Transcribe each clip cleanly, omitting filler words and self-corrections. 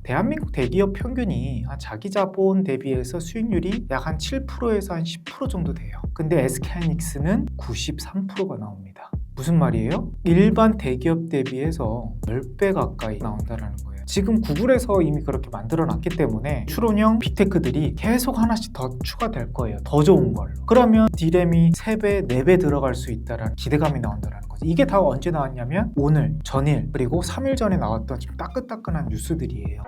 대한민국 대기업 평균이 자기 자본 대비해서 수익률이 약 한 7%에서 한 10% 정도 돼요. 근데 SK하이닉스는 93%가 나옵니다. 무슨 말이에요? 일반 대기업 대비해서 10배 가까이 나온다는 거예요. 지금 구글에서 이미 그렇게 만들어 놨기 때문에 추론형 빅테크들이 계속 하나씩 더 추가될 거예요. 더 좋은 걸로. 그러면 D램이 3배, 4배 들어갈 수 있다는 기대감이 나온다는 거죠. 이게 다 언제 나왔냐면 오늘, 전일, 그리고 3일 전에 나왔던 좀 따끈따끈한 뉴스들이에요.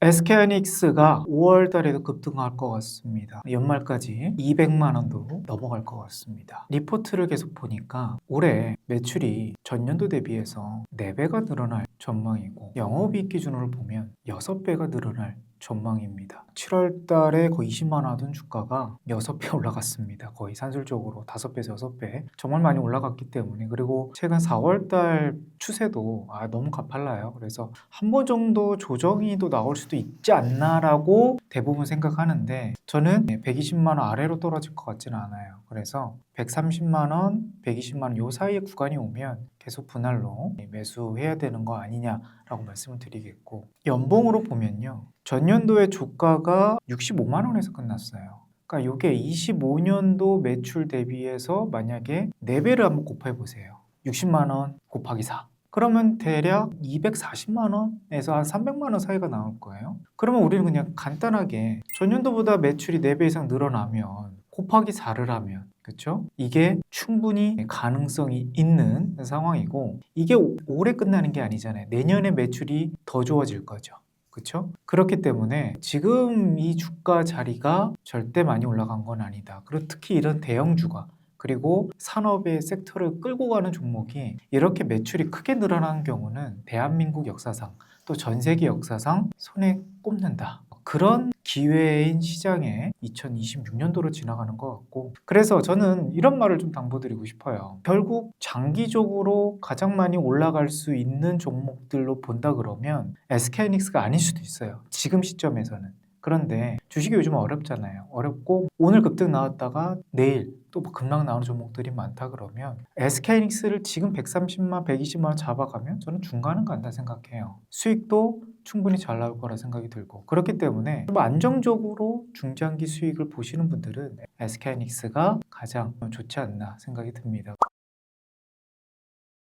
SK하이닉스가 5월 달에도 급등할 것 같습니다. 연말까지 200만 원도 넘어갈 것 같습니다. 리포트를 계속 보니까 올해 매출이 전년도 대비해서 4배가 늘어날 전망이고 영업이익 기준으로 보면 6배가 늘어날 전망입니다. 7월 달에 거의 20만 원 하던 주가가 6배 올라갔습니다. 거의 산술적으로 5배에서 6배 정말 많이 올라갔기 때문에, 그리고 최근 4월 달 추세도 너무 가팔라요. 그래서 한 번 정도 조정이 또 나올 수도 있지 않나라고 대부분 생각하는데 저는 120만 원 아래로 떨어질 것 같지는 않아요. 그래서 130만 원, 120만 원 요 사이의 구간이 오면 계속 분할로 매수해야 되는 거 아니냐라고 말씀을 드리겠고, 연봉으로 보면요. 전년도의 주가가 65만 원에서 끝났어요. 그러니까 이게 25년도 매출 대비해서 만약에 4배를 한번 곱해 보세요. 60만 원 곱하기 4. 그러면 대략 240만 원에서 한 300만 원 사이가 나올 거예요. 그러면 우리는 그냥 간단하게 전년도보다 매출이 4배 이상 늘어나면 곱하기 4를 하면, 그렇죠? 이게 충분히 가능성이 있는 상황이고, 이게 올해 끝나는 게 아니잖아요. 내년에 매출이 더 좋아질 거죠. 그렇죠? 그렇기 때문에 지금 이 주가 자리가 절대 많이 올라간 건 아니다. 그리고 특히 이런 대형주가, 그리고 산업의 섹터를 끌고 가는 종목이 이렇게 매출이 크게 늘어나는 경우는 대한민국 역사상 또 전 세계 역사상 손에 꼽는다. 그런 기회인 시장에 2026년도로 지나가는 것 같고, 그래서 저는 이런 말을 좀 당부드리고 싶어요. 결국 장기적으로 가장 많이 올라갈 수 있는 종목들로 본다 그러면 SK하이닉스가 아닐 수도 있어요. 지금 시점에서는. 그런데 주식이 요즘 어렵잖아요. 어렵고 오늘 급등 나왔다가 내일 또 급락 나오는 종목들이 많다 그러면 SK하이닉스를 지금 130만, 120만 원 잡아가면 저는 중간은 간다 생각해요. 수익도 충분히 잘 나올 거라 생각이 들고, 그렇기 때문에 좀 안정적으로 중장기 수익을 보시는 분들은 SK하이닉스가 가장 좋지 않나 생각이 듭니다.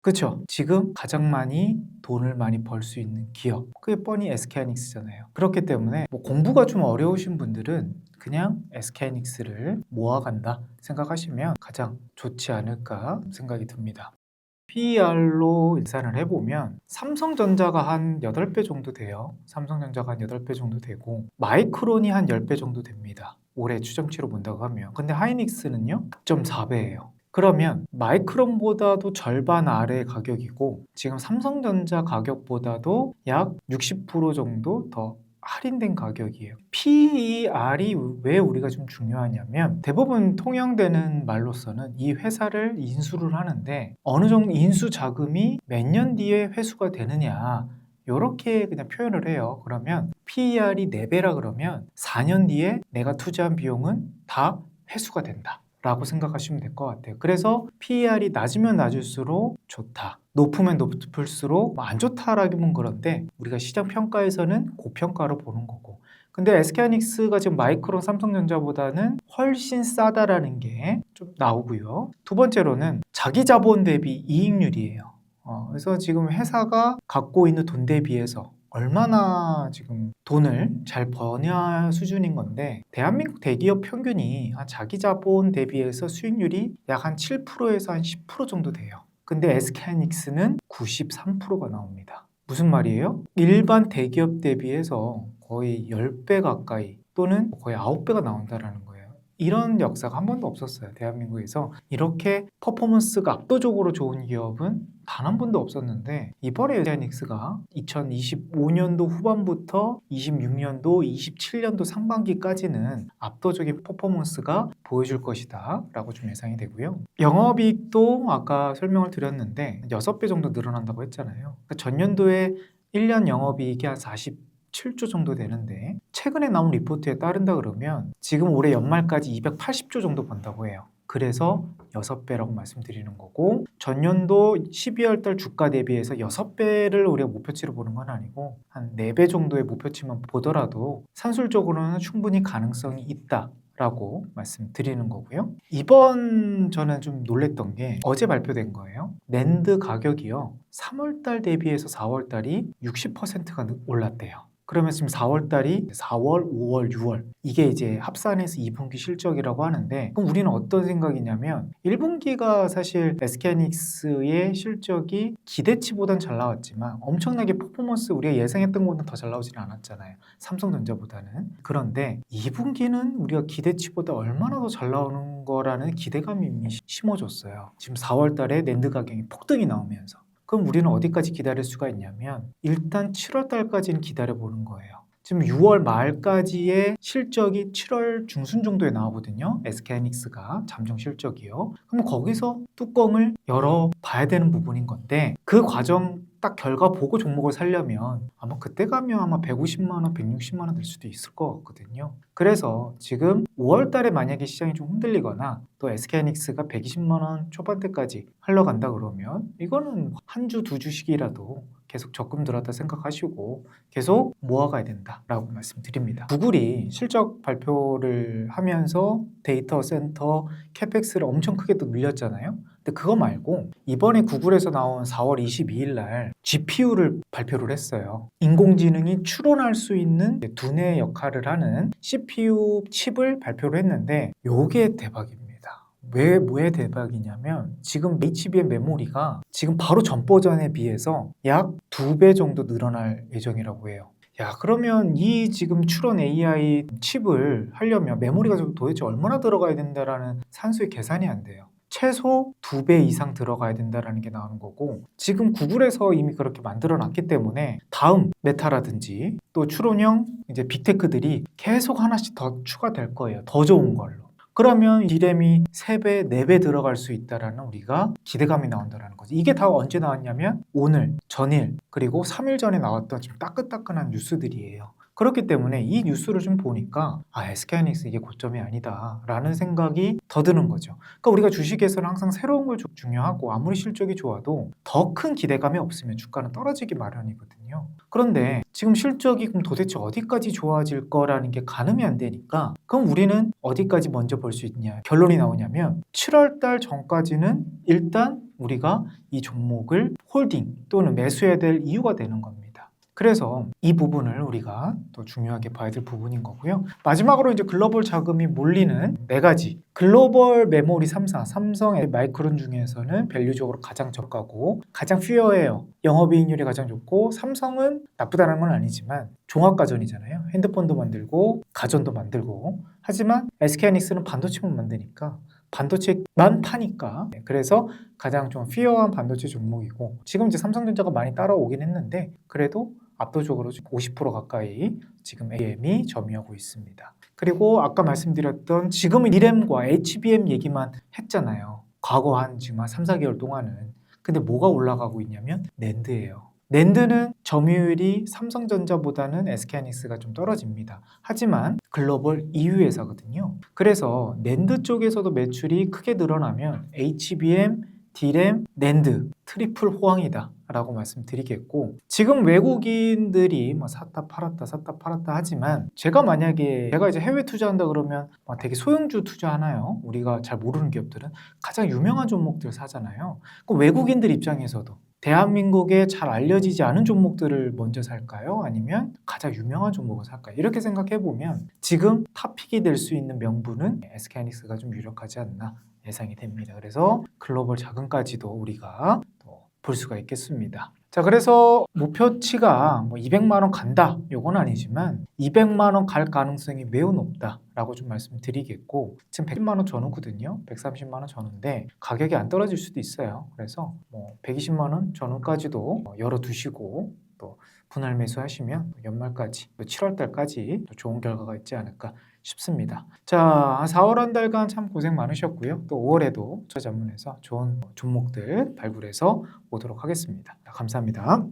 그렇죠. 지금 가장 많이 돈을 많이 벌 수 있는 기업, 그게 뻔히 SK하이닉스잖아요. 그렇기 때문에 공부가 좀 어려우신 분들은 그냥 SK하이닉스를 모아간다 생각하시면 가장 좋지 않을까 생각이 듭니다. PER로 계산을 해보면 삼성전자가 한 8배 정도 돼요. 삼성전자가 한 8배 정도 되고 마이크론이 한 10배 정도 됩니다. 올해 추정치로 본다고 하면. 근데 하이닉스는요 4.4배예요. 그러면 마이크론보다도 절반 아래 가격이고 지금 삼성전자 가격보다도 약 60% 정도 더 할인된 가격이에요. PER이 왜 우리가 좀 중요하냐면 대부분 통용되는 말로서는 이 회사를 인수를 하는데 어느 정도 인수 자금이 몇 년 뒤에 회수가 되느냐, 이렇게 그냥 표현을 해요. 그러면 PER이 4배라 그러면 4년 뒤에 내가 투자한 비용은 다 회수가 된다 라고 생각하시면 될 것 같아요. 그래서 PER이 낮으면 낮을수록 좋다, 높으면 높을수록 안 좋다라기는 그런데 우리가 시장 평가에서는 고평가로 보는 거고, 근데 SK하이닉스가 지금 마이크론 삼성전자보다는 훨씬 싸다라는 게 좀 나오고요. 두 번째로는 자기 자본 대비 이익률이에요. 그래서 지금 회사가 갖고 있는 돈 대비해서 얼마나 지금 돈을 잘 버냐 수준인 건데, 대한민국 대기업 평균이 자기 자본 대비해서 수익률이 약 한 7%에서 한 10% 정도 돼요. 근데 SK하이닉스는 93%가 나옵니다. 무슨 말이에요? 일반 대기업 대비해서 거의 10배 가까이 또는 거의 9배가 나온다는 거예요. 이런 역사가 한 번도 없었어요. 대한민국에서 이렇게 퍼포먼스가 압도적으로 좋은 기업은 단 한 번도 없었는데, 이번에 SK하이닉스가 2025년도 후반부터 26년도, 27년도 상반기까지는 압도적인 퍼포먼스가 보여줄 것이다 라고 좀 예상이 되고요. 영업이익도 아까 설명을 드렸는데 6배 정도 늘어난다고 했잖아요. 그러니까 전년도에 1년 영업이익이 한 47조 정도 되는데 최근에 나온 리포트에 따른다 그러면 지금 올해 연말까지 280조 정도 번다고 해요. 그래서 6배라고 말씀드리는 거고, 전년도 12월 달 주가 대비해서 6배를 우리가 목표치로 보는 건 아니고 한 4배 정도의 목표치만 보더라도 산술적으로는 충분히 가능성이 있다 라고 말씀드리는 거고요. 이번 저는 좀 놀랬던 게 어제 발표된 거예요. 낸드 가격이요, 3월 달 대비해서 4월 달이 60%가 올랐대요. 그러면 지금 4월 달이 4월, 5월, 6월 이게 이제 합산해서 2분기 실적이라고 하는데, 그럼 우리는 어떤 생각이냐면 1분기가 사실 SK하이닉스의 실적이 기대치보단 잘 나왔지만 엄청나게 퍼포먼스 우리가 예상했던 것보다 더 잘 나오지는 않았잖아요. 삼성전자보다는. 그런데 2분기는 우리가 기대치보다 얼마나 더 잘 나오는 거라는 기대감이 이미 심어졌어요. 지금 4월 달에 낸드 가격이 폭등이 나오면서. 그럼 우리는 어디까지 기다릴 수가 있냐면 일단 7월 달까지는 기다려보는 거예요. 지금 6월 말까지의 실적이 7월 중순 정도에 나오거든요. SK하이닉스가 잠정 실적이요. 그럼 거기서 뚜껑을 열어봐야 되는 부분인 건데, 그 과정 딱 결과 보고 종목을 살려면 아마 그때 가면 아마 150만 원, 160만 원 될 수도 있을 것 같거든요. 그래서 지금 5월 달에 만약에 시장이 좀 흔들리거나 또 SK하이닉스가 120만 원 초반대까지 흘러간다 그러면 이거는 한 주, 두 주씩이라도 계속 적금 들었다 생각하시고 계속 모아가야 된다라고 말씀드립니다. 구글이 실적 발표를 하면서 데이터 센터 캐펙스를 엄청 크게 또 늘렸잖아요. 근데 그거 말고 이번에 구글에서 나온 4월 22일 날 GPU를 발표를 했어요. 인공지능이 추론할 수 있는 두뇌 역할을 하는 CPU 칩을 발표를 했는데 요게 대박입니다. 왜 대박이냐면 지금 HBM 메모리가 지금 바로 전 버전에 비해서 약 2배 정도 늘어날 예정이라고 해요. 야, 그러면 이 지금 추론 AI 칩을 하려면 메모리가 도대체 얼마나 들어가야 된다라는 산수의 계산이 안 돼요. 최소 2배 이상 들어가야 된다라는 게 나오는 거고, 지금 구글에서 이미 그렇게 만들어 놨기 때문에 다음 메타라든지 또 추론형 이제 빅테크들이 계속 하나씩 더 추가될 거예요. 더 좋은 걸로. 그러면 D램이 3배, 4배 들어갈 수 있다라는 우리가 기대감이 나온다는 거지. 이게 다 언제 나왔냐면 오늘, 전일, 그리고 3일 전에 나왔던 지금 따끈따끈한 뉴스들이에요. 그렇기 때문에 이 뉴스를 좀 보니까 SK하이닉스 이게 고점이 아니다 라는 생각이 더 드는 거죠. 그러니까 우리가 주식에서는 항상 새로운 걸 중요하고 아무리 실적이 좋아도 더 큰 기대감이 없으면 주가는 떨어지기 마련이거든요. 그런데 지금 실적이 그럼 도대체 어디까지 좋아질 거라는 게 가늠이 안 되니까, 그럼 우리는 어디까지 먼저 볼 수 있냐 결론이 나오냐면 7월 달 전까지는 일단 우리가 이 종목을 홀딩 또는 매수해야 될 이유가 되는 겁니다. 그래서 이 부분을 우리가 또 중요하게 봐야 될 부분인 거고요. 마지막으로 이제 글로벌 자금이 몰리는 4가지. 글로벌 메모리 3사, 삼성, 마이크론 중에서는 밸류적으로 가장 저가고 가장 퓨어해요. 영업이익률이 가장 좋고, 삼성은 나쁘다는 건 아니지만 종합가전이잖아요. 핸드폰도 만들고 가전도 만들고. 하지만 SK하이닉스는 반도체만 만드니까 반도체만 파니까, 그래서 가장 좀 퓨어한 반도체 종목이고, 지금 이제 삼성전자가 많이 따라오긴 했는데 그래도 압도적으로 50% 가까이 지금 AM이 점유하고 있습니다. 그리고 아까 말씀드렸던 지금은 D램과 HBM 얘기만 했잖아요. 과거 한 지금 한 3, 4개월 동안은. 근데 뭐가 올라가고 있냐면 낸드예요. 낸드는 점유율이 삼성전자보다는 SK하이닉스가 좀 떨어집니다. 하지만 글로벌 2위 회사거든요. 그래서 낸드 쪽에서도 매출이 크게 늘어나면 HBM, D램, 낸드 트리플 호황이다 라고 말씀드리겠고, 지금 외국인들이 뭐 샀다 팔았다 하지만 제가 이제 해외 투자한다 그러면 되게 소형주 투자하나요? 우리가 잘 모르는 기업들은 가장 유명한 종목들 사잖아요. 그 외국인들 입장에서도 대한민국에 잘 알려지지 않은 종목들을 먼저 살까요? 아니면 가장 유명한 종목을 살까요? 이렇게 생각해보면 지금 탑픽이 될 수 있는 명분은 SK하이닉스가 좀 유력하지 않나 예상이 됩니다. 그래서 글로벌 자금까지도 우리가 또 볼 수가 있겠습니다. 자, 그래서 목표치가 뭐 200만 원 간다 요건 아니지만 200만 원 갈 가능성이 매우 높다 라고 좀 말씀드리겠고, 지금 110만 원 전후거든요. 130만 원 전후인데 가격이 안 떨어질 수도 있어요. 그래서 뭐 120만 원 전후까지도 열어두시고 또 분할 매수하시면 연말까지, 7월 달까지 좋은 결과가 있지 않을까 싶습니다. 자, 4월 한 달간 참 고생 많으셨고요. 또 5월에도 저 전문에서 좋은 종목들 발굴해서 오도록 하겠습니다. 감사합니다.